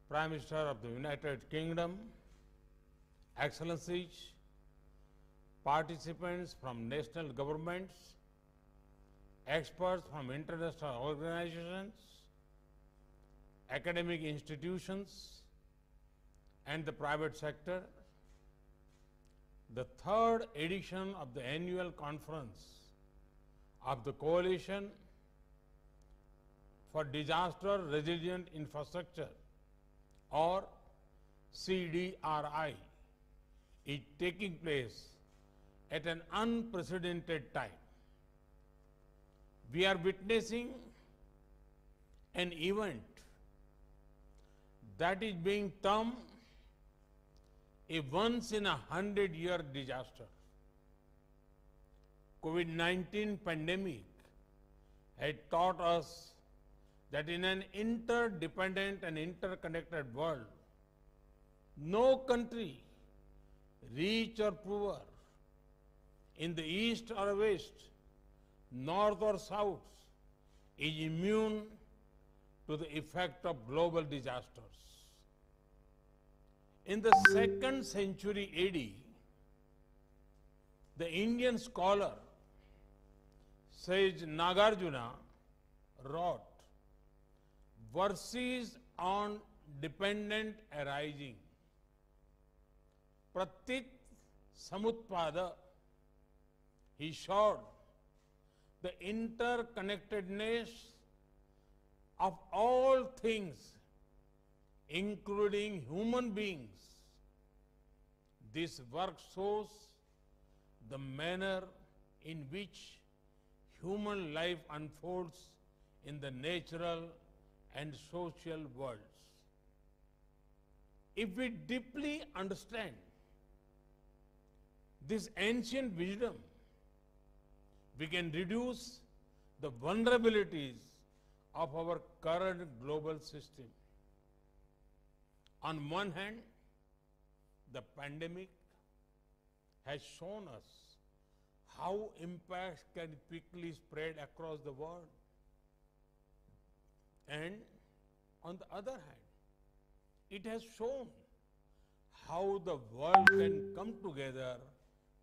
Prime Minister of the United Kingdom, Excellencies, participants from national governments, experts from international organizations, academic institutions, and the private sector, the third edition of the annual conference of the Coalition for Disaster Resilient Infrastructure, or CDRI, is taking place at an unprecedented time. We are witnessing an event that is being termed a once-in-a-100-year disaster. COVID-19 pandemic had taught us that in an interdependent and interconnected world, no country, rich or poor, in the east or west, north or south, is immune to the effect of global disasters. In the 2nd century AD, the Indian scholar Sage Nagarjuna wrote verses on dependent arising. Pratit Samutpada, he showed the interconnectedness of all things, including human beings. This work shows the manner in which human life unfolds in the natural and social worlds. If we deeply understand this ancient wisdom, we can reduce the vulnerabilities of our current global system. On one hand, the pandemic has shown us how impacts can quickly spread across the world. And on the other hand, it has shown how the world can come together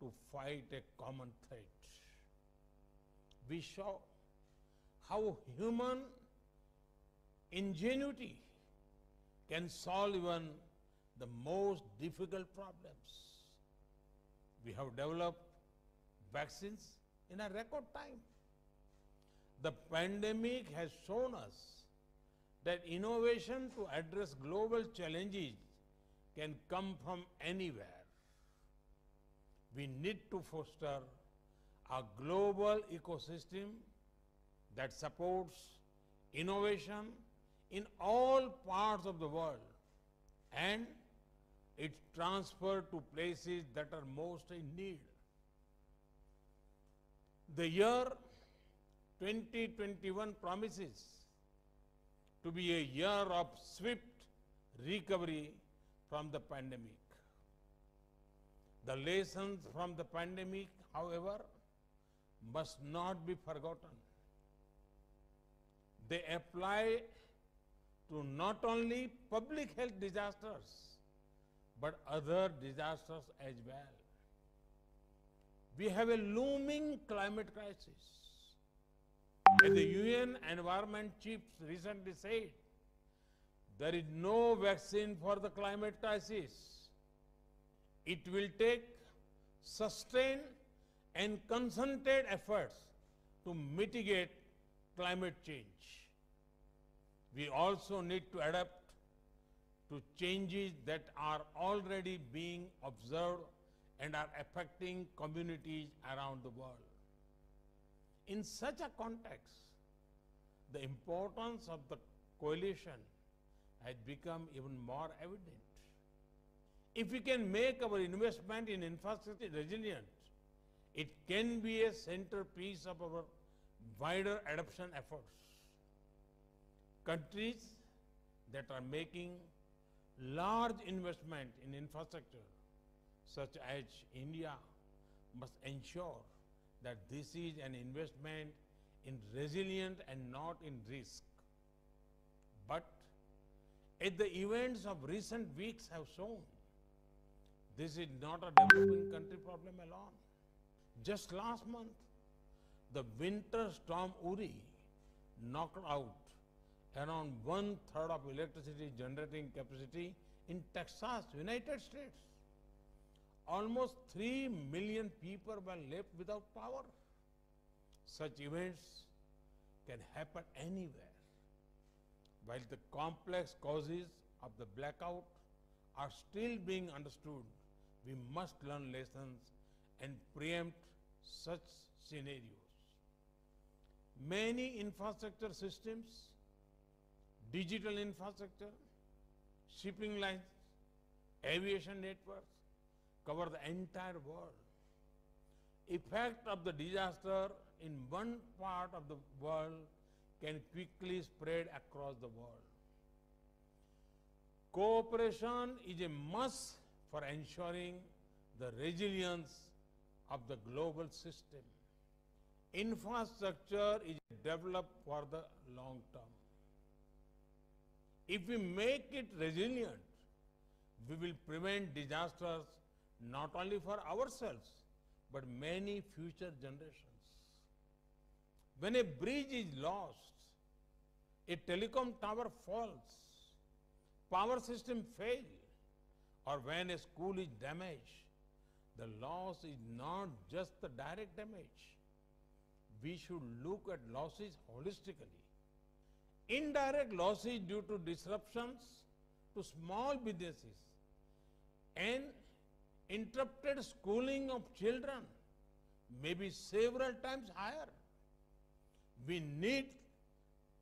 to fight a common threat. We saw how human ingenuity can solve even the most difficult problems. We have developed vaccines in a record time. The pandemic has shown us that innovation to address global challenges can come from anywhere. We need to foster a global ecosystem that supports innovation in all parts of the world and its transfer to places that are most in need. The year 2021 promises to be a year of swift recovery from the pandemic. The lessons from the pandemic, however, must not be forgotten. They apply to not only public health disasters, but other disasters as well. We have a looming climate crisis. As the UN Environment Chiefs recently said, there is no vaccine for the climate crisis. It will take sustained and concentrated efforts to mitigate climate change. We also need to adapt to changes that are already being observed and are affecting communities around the world. In such a context, the importance of the coalition has become even more evident. If we can make our investment in infrastructure resilient, it can be a centerpiece of our wider adoption efforts. Countries that are making large investment in infrastructure, such as India, must ensure that this is an investment in resilient and not in risk, but As the events of recent weeks have shown, this is not a developing country problem alone. Just last month, the winter storm Uri knocked out around one-third of electricity generating capacity in Texas, United States. Almost 3 million people were left without power. Such events can happen anywhere. While the complex causes of the blackout are still being understood, we must learn lessons and preempt such scenarios. Many infrastructure systems, digital infrastructure, shipping lines, aviation networks cover the entire world. Effect of the disaster in one part of the world can quickly spread across the world. Cooperation is a must for ensuring the resilience of the global system. Infrastructure is developed for the long term. If we make it resilient, we will prevent disasters not only for ourselves, but many future generations. When a bridge is lost, a telecom tower falls, power system fail, or when a school is damaged, the loss is not just the direct damage. We should look at losses holistically. Indirect losses due to disruptions to small businesses and interrupted schooling of children may be several times higher. We need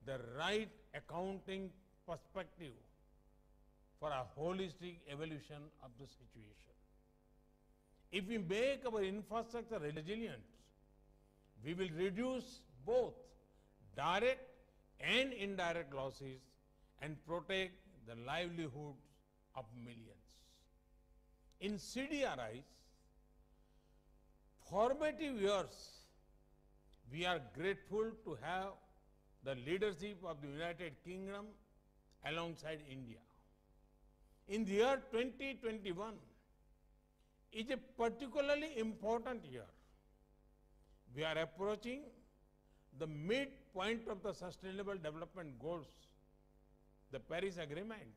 the right accounting perspective for a holistic evaluation of the situation. If we make our infrastructure resilient, we will reduce both direct and indirect losses and protect the livelihoods of millions. In CDRI's formative years, we are grateful to have the leadership of the United Kingdom alongside India. In the year 2021 is a particularly important year. We are approaching the midpoint of the Sustainable Development Goals, the Paris Agreement,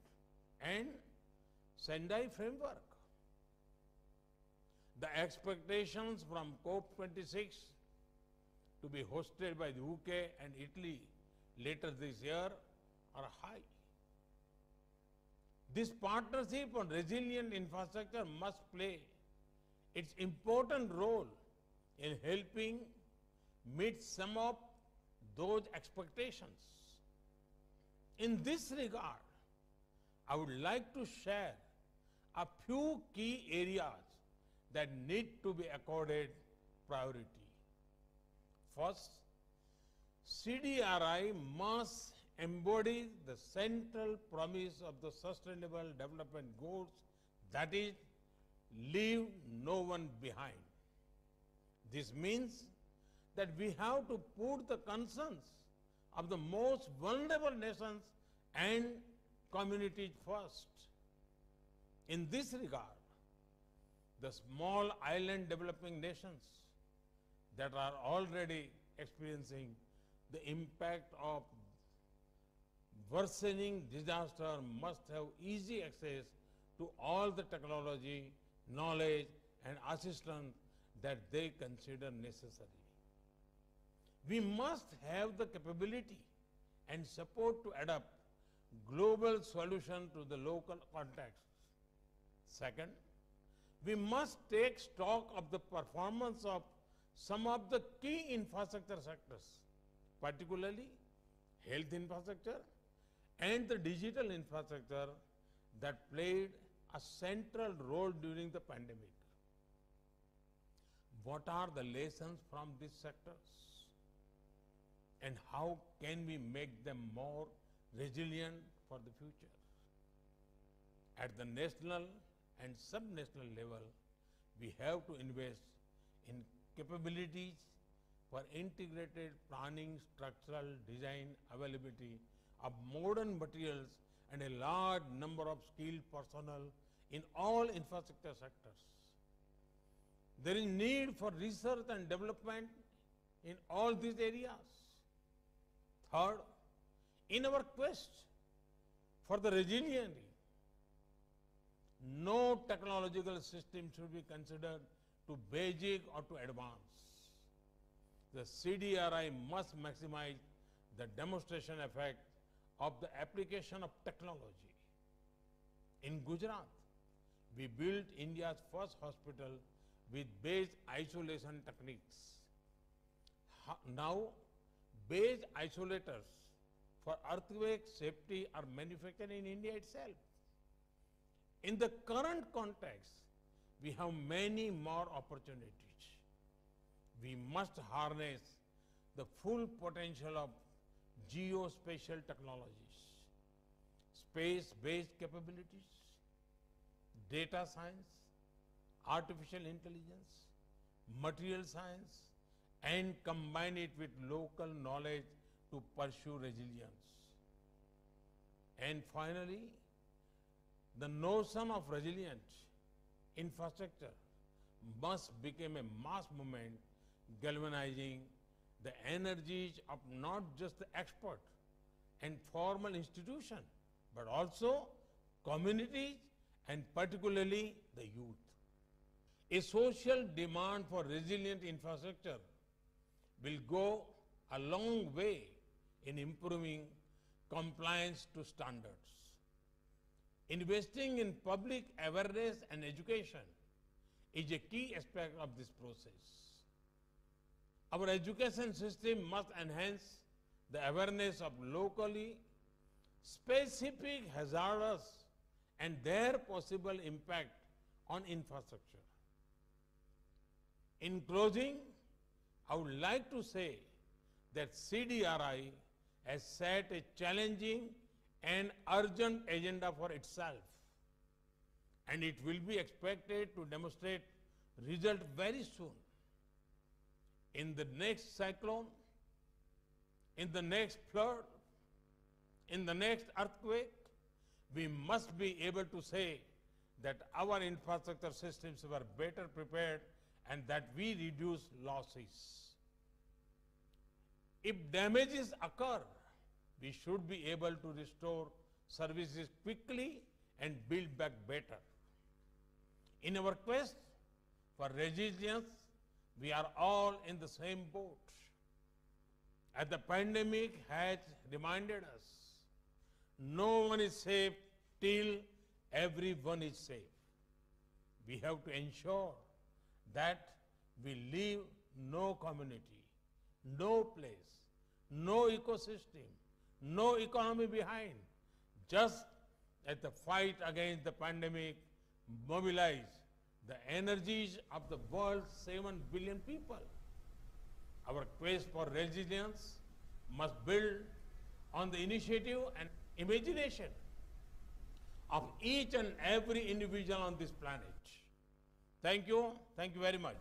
and Sendai Framework. The expectations from COP26 to be hosted by the UK and Italy later this year are high. This partnership on resilient infrastructure must play its important role in helping meet some of those expectations. In this regard, I would like to share a few key areas that need to be accorded priority. First, CDRI must embody the central promise of the Sustainable Development Goals, that is, leave no one behind. This means that we have to put the concerns of the most vulnerable nations and communities first. In this regard, the small island developing nations that are already experiencing the impact of worsening disaster must have easy access to all the technology, knowledge, and assistance that they consider necessary. We must have the capability and support to adapt global solutions to the local context. Second, we must take stock of the performance of some of the key infrastructure sectors, particularly health infrastructure and the digital infrastructure that played a central role during the pandemic. What are the lessons from these sectors? And how can we make them more resilient for the future? At the national and sub-national level, we have to invest in capabilities for integrated planning, structural design, availability of modern materials and a large number of skilled personnel in all infrastructure sectors. There is need for research and development in all these areas. Third, in our quest for the resiliency, no technological system should be considered too basic or too advanced. The CDRI must maximize the demonstration effect of the application of technology. In Gujarat, we built India's first hospital with base isolation techniques. Now, base isolators for earthquake safety are manufactured in India itself. In the current context, we have many more opportunities. We must harness the full potential of geospatial technologies, space-based capabilities, data science, artificial intelligence, material science, and combine it with local knowledge to pursue resilience. And finally, the notion of resilient infrastructure must become a mass movement, galvanizing the energies of not just the expert and formal institution, but also communities and particularly the youth. A social demand for resilient infrastructure will go a long way in improving compliance to standards. Investing in public awareness and education is a key aspect of this process. Our education system must enhance the awareness of locally specific hazards and their possible impact on infrastructure. In closing, I would like to say that CDRI has set a challenging and urgent agenda for itself, and it will be expected to demonstrate results very soon. In the next cyclone, in the next flood, in the next earthquake, we must be able to say that our infrastructure systems were better prepared and that we reduce losses. If damages occur, we should be able to restore services quickly and build back better. In our quest for resilience, we are all in the same boat. As the pandemic has reminded us, no one is safe till everyone is safe. We have to ensure that we leave no community, no place, no ecosystem, no economy behind. Just as the fight against the pandemic mobilized the energies of the world's 7 billion people, our quest for resilience must build on the initiative and imagination of each and every individual on this planet. Thank you very much.